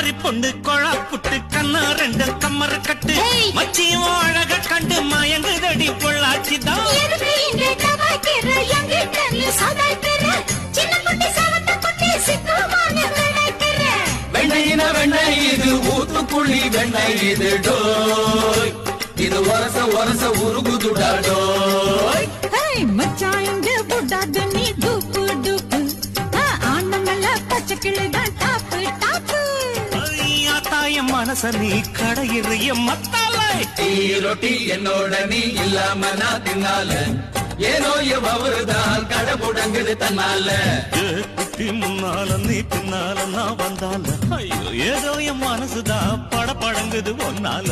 குமரி பொண்ணு கொழா புட்டு கண்ணா ரெண்டு கம்மர கட்டு மச்சியும் அழக கண்டு மயங்குதடி பொள்ளாச்சிதான் வெண்ணையின வெண்ணெய் இது ஊத்துக்குள்ளி வெண்ணெய் இது டோய் இது ஒரச ஒரச உருகுதுடா டோய் மச்சான் இங்க புடாது நீ டூப்பு டூப்பு ஆனமல்ல பச்சை கிளிதான் டாப்பு டாப்பு தாயம் மனச நீ கடையிறிய மத்தால டீ ரொட்டி என்னோட நீ இல்லாம நான் தின்னால ஏனோ அவருதான் கடை முடங்குது தன்னால குட்டி முன்னால நீ பின்னால நான் வந்தால ஐயோ ஏதோ என் மனசுதான் பட படங்குது ஒன்னால